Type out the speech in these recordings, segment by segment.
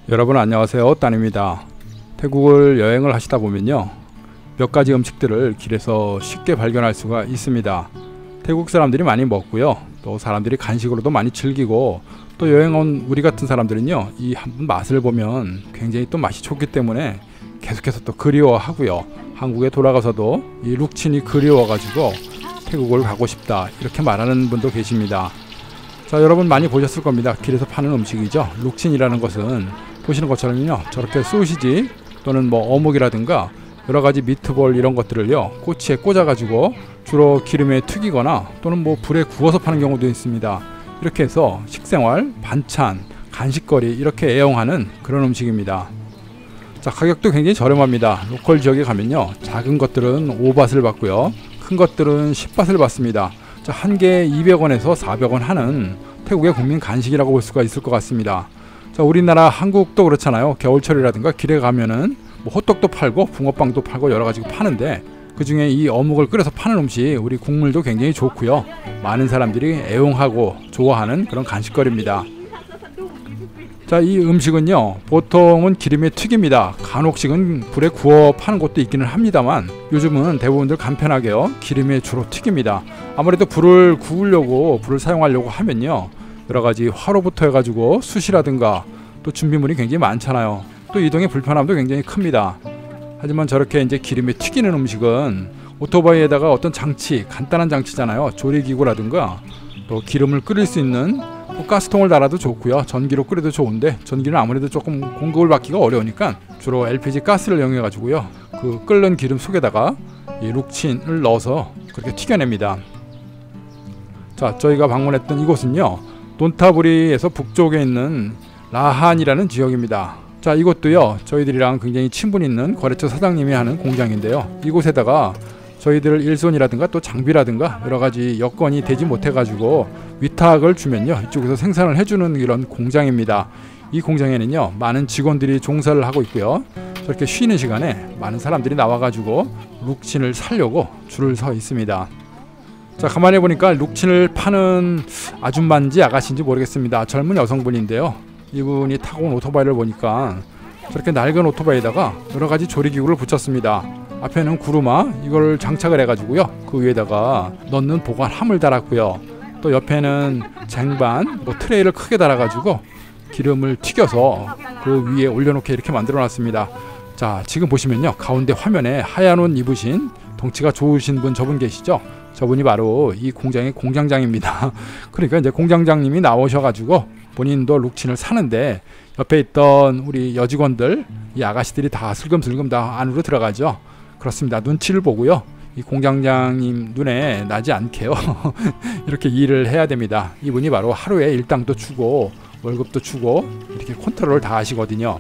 여러분 안녕하세요, 따님입니다. 태국을 여행을 하시다 보면요, 몇 가지 음식들을 길에서 쉽게 발견할 수가 있습니다. 태국 사람들이 많이 먹고요, 또 사람들이 간식으로도 많이 즐기고, 또 여행 온 우리 같은 사람들은요, 이 한번 맛을 보면 굉장히 또 맛이 좋기 때문에 계속해서 또 그리워하고요, 한국에 돌아가서도 이 룩친이 그리워가지고 태국을 가고 싶다 이렇게 말하는 분도 계십니다. 자, 여러분 많이 보셨을 겁니다. 길에서 파는 음식이죠. 룩친이라는 것은 보시는 것처럼요, 저렇게 소시지 또는 뭐 어묵이라든가 여러가지 미트볼 이런 것들을요, 꼬치에 꽂아가지고 주로 기름에 튀기거나 또는 뭐 불에 구워서 파는 경우도 있습니다. 이렇게 해서 식생활, 반찬, 간식거리 이렇게 애용하는 그런 음식입니다. 자, 가격도 굉장히 저렴합니다. 로컬 지역에 가면요, 작은 것들은 5밭을 받고요, 큰 것들은 10밭을 받습니다. 자, 한 개에 200원에서 400원 하는 태국의 국민 간식이라고 볼 수가 있을 것 같습니다. 자, 우리나라 한국도 그렇잖아요. 겨울철이라든가 길에 가면은 뭐 호떡도 팔고 붕어빵도 팔고 여러 가지 파는데, 그 중에 이 어묵을 끓여서 파는 음식, 우리 국물도 굉장히 좋고요, 많은 사람들이 애용하고 좋아하는 그런 간식거리입니다. 자, 이 음식은요, 보통은 기름에 튀깁니다. 간혹씩은 불에 구워 파는 곳도 있기는 합니다만, 요즘은 대부분들 간편하게요, 기름에 주로 튀깁니다. 아무래도 불을 구우려고, 불을 사용하려고 하면요, 여러가지 화로부터 해가지고 숯이라든가 또 준비물이 굉장히 많잖아요. 또 이동의 불편함도 굉장히 큽니다. 하지만 저렇게 이제 기름에 튀기는 음식은 오토바이에다가 어떤 장치, 간단한 장치잖아요. 조리기구라든가 또 기름을 끓일 수 있는 뭐 가스통을 달아도 좋고요, 전기로 끓여도 좋은데, 전기는 아무래도 조금 공급을 받기가 어려우니까 주로 LPG 가스를 이용해 가지고요, 그 끓는 기름 속에다가 이 룩친을 넣어서 그렇게 튀겨냅니다. 자, 저희가 방문했던 이곳은요, 논타부리에서 북쪽에 있는 라한이라는 지역입니다. 자, 이곳도요, 저희들이랑 굉장히 친분 있는 거래처 사장님이 하는 공장인데요, 이곳에다가 저희들 일손이라든가 또 장비라든가 여러가지 여건이 되지 못해가지고 위탁을 주면요, 이쪽에서 생산을 해주는 이런 공장입니다. 이 공장에는요, 많은 직원들이 종사를 하고 있고요, 저렇게 쉬는 시간에 많은 사람들이 나와가지고 룩친을 사려고 줄을 서 있습니다. 자, 가만히 보니까 룩친을 파는 아줌마인지 아가씨인지 모르겠습니다. 젊은 여성분인데요, 이분이 타고 온 오토바이를 보니까 저렇게 낡은 오토바이에다가 여러가지 조리기구를 붙였습니다. 앞에는 구루마 이걸 장착을 해가지고요, 그 위에다가 넣는 보관함을 달았고요, 또 옆에는 쟁반 뭐 트레이를 크게 달아가지고 기름을 튀겨서 그 위에 올려놓게 이렇게 만들어 놨습니다. 자, 지금 보시면요, 가운데 화면에 하얀 옷 입으신 덩치가 좋으신 분, 저분 계시죠? 저분이 바로 이 공장의 공장장입니다. 그러니까 이제 공장장님이 나오셔가지고 본인도 룩친을 사는데, 옆에 있던 우리 여직원들, 이 아가씨들이 다 슬금슬금 다 안으로 들어가죠. 그렇습니다. 눈치를 보고요, 이 공장장님 눈에 나지 않게요 이렇게 일을 해야 됩니다. 이분이 바로 하루에 일당도 주고 월급도 주고 이렇게 컨트롤을 다 하시거든요.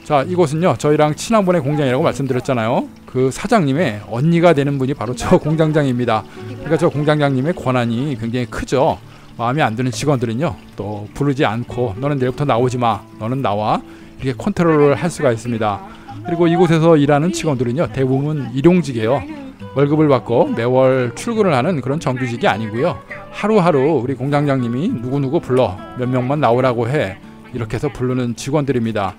자, 이곳은요, 저희랑 친한 분의 공장이라고 말씀드렸잖아요. 그 사장님의 언니가 되는 분이 바로 저 공장장입니다. 그러니까 저 공장장님의 권한이 굉장히 크죠. 마음에 안 드는 직원들은요, 또 부르지 않고 너는 내일부터 나오지 마, 너는 나와, 이렇게 컨트롤을 할 수가 있습니다. 그리고 이곳에서 일하는 직원들은요, 대부분 일용직이에요. 월급을 받고 매월 출근을 하는 그런 정규직이 아니고요, 하루하루 우리 공장장님이 누구누구 불러, 몇 명만 나오라고 해, 이렇게 해서 부르는 직원들입니다.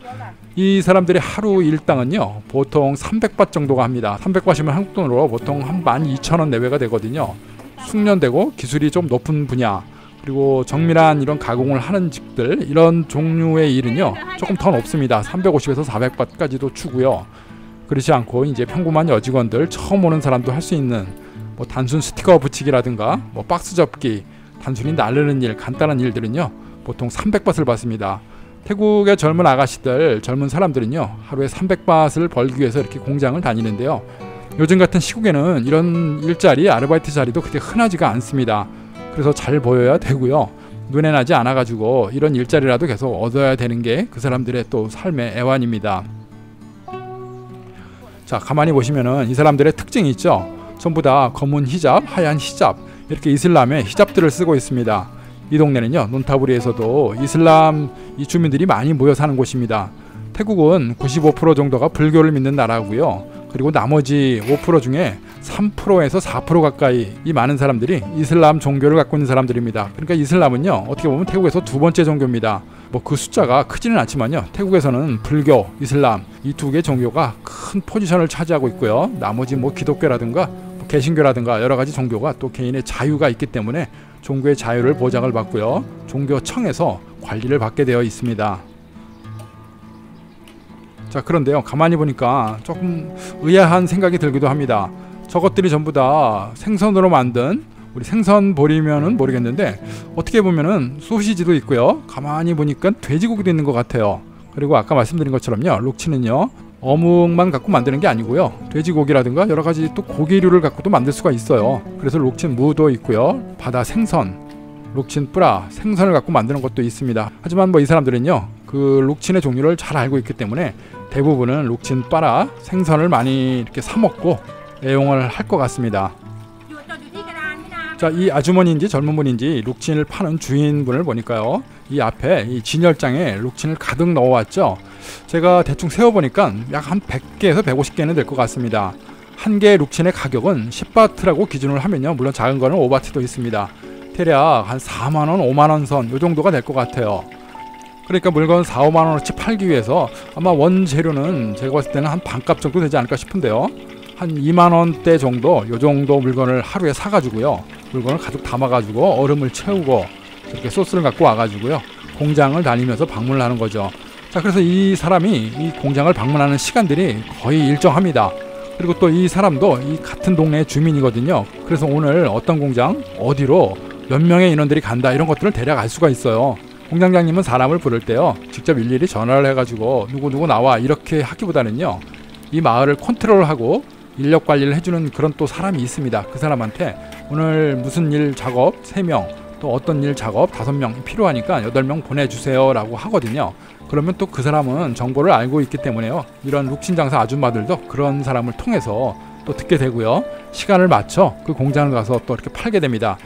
이 사람들의 하루 일당은요, 보통 300밭 정도가 합니다. 300밭이면 한국 돈으로 보통 한 12,000원 내외가 되거든요. 숙련되고 기술이 좀 높은 분야, 그리고 정밀한 이런 가공을 하는 직들, 이런 종류의 일은요, 조금 더 높습니다. 350에서 400밭까지도 주고요. 그렇지 않고 이제 평범한 여직원들, 처음 오는 사람도 할 수 있는 뭐 단순 스티커 붙이기라든가 뭐 박스 접기, 단순히 나르는 일, 간단한 일들은요, 보통 300밭을 받습니다. 태국의 젊은 아가씨들, 젊은 사람들은요, 하루에 300밭을 벌기 위해서 이렇게 공장을 다니는데요, 요즘 같은 시국에는 이런 일자리, 아르바이트 자리도 그렇게 흔하지가 않습니다. 그래서 잘 보여야 되고요, 눈에 나지 않아가지고 이런 일자리라도 계속 얻어야 되는 게 그 사람들의 또 삶의 애환입니다. 자, 가만히 보시면은 이 사람들의 특징이 있죠. 전부 다 검은 히잡, 하얀 히잡, 이렇게 이슬람의 히잡들을 쓰고 있습니다. 이 동네는요, 논타부리에서도 이슬람 이 주민들이 많이 모여 사는 곳입니다. 태국은 95% 정도가 불교를 믿는 나라고요, 그리고 나머지 5% 중에 3%에서 4% 가까이 이 많은 사람들이 이슬람 종교를 갖고 있는 사람들입니다. 그러니까 이슬람은요, 어떻게 보면 태국에서 두 번째 종교입니다. 뭐 그 숫자가 크지는 않지만요. 태국에서는 불교, 이슬람 이 두 개 종교가 큰 포지션을 차지하고 있고요. 나머지 뭐 기독교라든가 뭐 개신교라든가 여러 가지 종교가 또 개인의 자유가 있기 때문에 종교의 자유를 보장을 받고요. 종교청에서 관리를 받게 되어 있습니다. 자, 그런데요, 가만히 보니까 조금 의아한 생각이 들기도 합니다. 저것들이 전부 다 생선으로 만든, 우리 생선 버리면은 모르겠는데 어떻게 보면은 소시지도 있고요. 가만히 보니까 돼지고기도 있는 것 같아요. 그리고 아까 말씀드린 것처럼요, 룩치는요 어묵만 갖고 만드는 게 아니고요, 돼지고기라든가 여러 가지 또 고기류를 갖고도 만들 수가 있어요. 그래서 룩친 무도 있고요, 바다 생선, 룩친 뿌라, 생선을 갖고 만드는 것도 있습니다. 하지만 뭐 이 사람들은요 그 룩친의 종류를 잘 알고 있기 때문에 대부분은 룩친 빠라, 생선을 많이 이렇게 사 먹고 애용을 할 것 같습니다. 자, 이 아주머니인지 젊은 분인지 룩친을 파는 주인분을 보니까요, 이 앞에 이 진열장에 룩친을 가득 넣어왔죠. 제가 대충 세어보니까 약 한 100개에서 150개는 될 것 같습니다. 한 개의 룩친의 가격은 10바트라고 기준을 하면요, 물론 작은 거는 5바트도 있습니다. 대략 한 4만원, 5만원 선 이 정도가 될 것 같아요. 그러니까 물건 4, 5만원어치 팔기 위해서 아마 원재료는 제가 봤을 때는 한 반값 정도 되지 않을까 싶은데요, 한 2만원대 정도, 요 정도 물건을 하루에 사가지고요, 물건을 가득 담아가지고 얼음을 채우고 이렇게 소스를 갖고 와가지고요, 공장을 다니면서 방문을 하는 거죠. 자, 그래서 이 사람이 이 공장을 방문하는 시간들이 거의 일정합니다. 그리고 또 이 사람도 이 같은 동네의 주민이거든요. 그래서 오늘 어떤 공장, 어디로 몇 명의 인원들이 간다, 이런 것들을 대략 알 수가 있어요. 공장장님은 사람을 부를 때요, 직접 일일이 전화를 해가지고 누구 나와 이렇게 하기보다는요, 이 마을을 컨트롤하고 인력 관리를 해주는 그런 또 사람이 있습니다. 그 사람한테 오늘 무슨 일 작업 3명, 또 어떤 일 작업 5명 필요하니까 8명 보내주세요 라고 하거든요. 그러면 또 그 사람은 정보를 알고 있기 때문에요, 이런 룩친 장사 아줌마들도 그런 사람을 통해서 또 듣게 되고요, 시간을 맞춰 그 공장을 가서 또 이렇게 팔게 됩니다.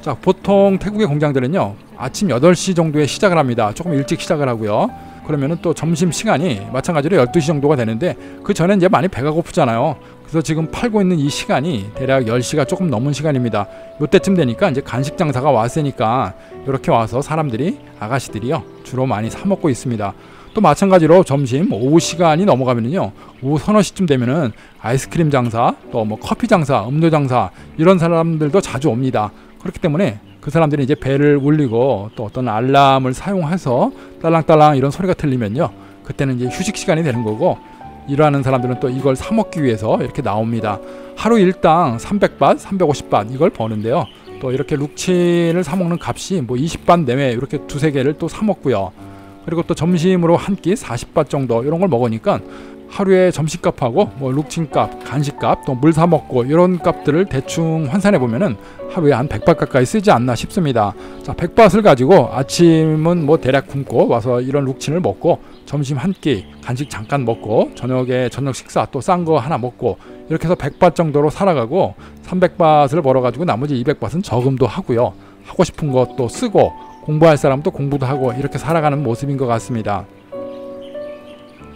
자, 보통 태국의 공장들은요 아침 8시 정도에 시작을 합니다. 조금 일찍 시작을 하고요. 그러면은 또 점심시간이 마찬가지로 12시 정도가 되는데 그 전에 이제 많이 배가 고프잖아요. 그래서 지금 팔고 있는 이 시간이 대략 10시가 조금 넘은 시간입니다. 이때쯤 되니까 이제 간식 장사가 왔으니까 이렇게 와서 사람들이, 아가씨들이요, 주로 많이 사 먹고 있습니다. 또 마찬가지로 점심, 오후 시간이 넘어가면은요, 오후 서너 시쯤 되면은 아이스크림 장사, 또 뭐 커피 장사, 음료 장사, 이런 사람들도 자주 옵니다. 그렇기 때문에 그 사람들이 이제 배를 울리고 또 어떤 알람을 사용해서 딸랑딸랑 이런 소리가 들리면요, 그때는 이제 휴식 시간이 되는 거고, 일하는 사람들은 또 이걸 사 먹기 위해서 이렇게 나옵니다. 하루 일당 300밭, 350밭 이걸 버는데요, 또 이렇게 룩친을 사 먹는 값이 뭐 20밭 내외 이렇게 두세 개를 또 사 먹고요. 그리고 또 점심으로 한 끼 40밭 정도 이런 걸 먹으니까 하루에 점심값하고 뭐 룩친값, 간식값, 또 물 사 먹고 이런 값들을 대충 환산해 보면은 하루에 한 100밭 가까이 쓰지 않나 싶습니다. 자, 100밭을 가지고 아침은 뭐 대략 굶고 와서 이런 룩친을 먹고, 점심 한 끼, 간식 잠깐 먹고, 저녁에 저녁 식사 또 싼 거 하나 먹고, 이렇게 해서 100밭 정도로 살아가고 300밭을 벌어가지고 나머지 200밭은 저금도 하고요, 하고 싶은 것도 쓰고, 공부할 사람도 공부도 하고, 이렇게 살아가는 모습인 것 같습니다.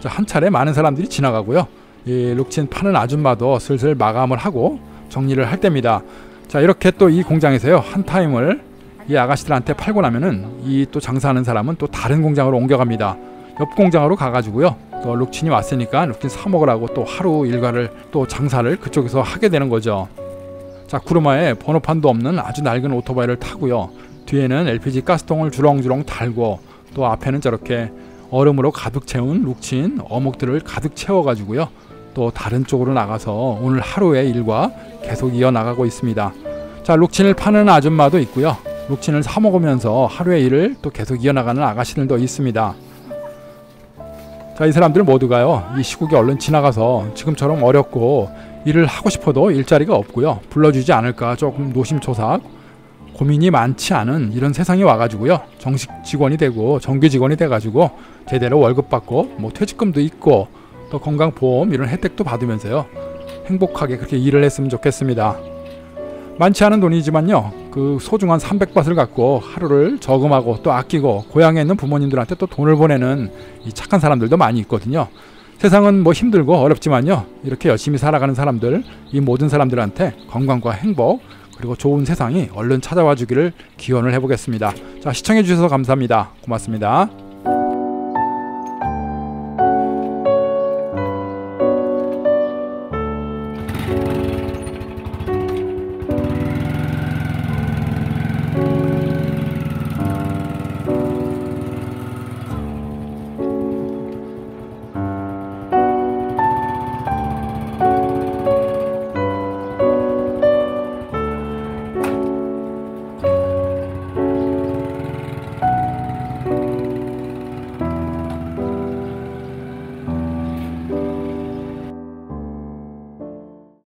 자, 한 차례 많은 사람들이 지나가고요, 이 룩친 파는 아줌마도 슬슬 마감을 하고 정리를 할 때입니다. 자, 이렇게 또 이 공장에서요, 한 타임을 이 아가씨들한테 팔고 나면은 이 또 장사하는 사람은 또 다른 공장으로 옮겨갑니다. 옆 공장으로 가가지고요, 또 룩친이 왔으니까 룩친 사 먹으라고 또 하루 일과를, 또 장사를 그쪽에서 하게 되는 거죠. 자, 구루마에 번호판도 없는 아주 낡은 오토바이를 타고요, 뒤에는 LPG 가스통을 주렁주렁 달고, 또 앞에는 저렇게 얼음으로 가득 채운 룩친 어묵들을 가득 채워가지고요, 또 다른 쪽으로 나가서 오늘 하루의 일과 계속 이어나가고 있습니다. 자, 룩친을 파는 아줌마도 있고요, 룩친을 사 먹으면서 하루의 일을 또 계속 이어나가는 아가씨들도 있습니다. 자, 이 사람들 모두가요, 이 시국이 얼른 지나가서 지금처럼 어렵고 일을 하고 싶어도 일자리가 없고요, 불러주지 않을까 조금 노심초사 고민이 많지 않은 이런 세상이 와가지고요, 정식 직원이 되고 정규 직원이 돼가지고 제대로 월급 받고 뭐 퇴직금도 있고 또 건강보험 이런 혜택도 받으면서요, 행복하게 그렇게 일을 했으면 좋겠습니다. 많지 않은 돈이지만요, 그 소중한 300밭을 갖고 하루를 저금하고 또 아끼고 고향에 있는 부모님들한테 또 돈을 보내는 이 착한 사람들도 많이 있거든요. 세상은 뭐 힘들고 어렵지만요, 이렇게 열심히 살아가는 사람들, 이 모든 사람들한테 건강과 행복, 그리고 좋은 세상이 얼른 찾아와 주기를 기원을 해보겠습니다. 자, 시청해 주셔서 감사합니다. 고맙습니다.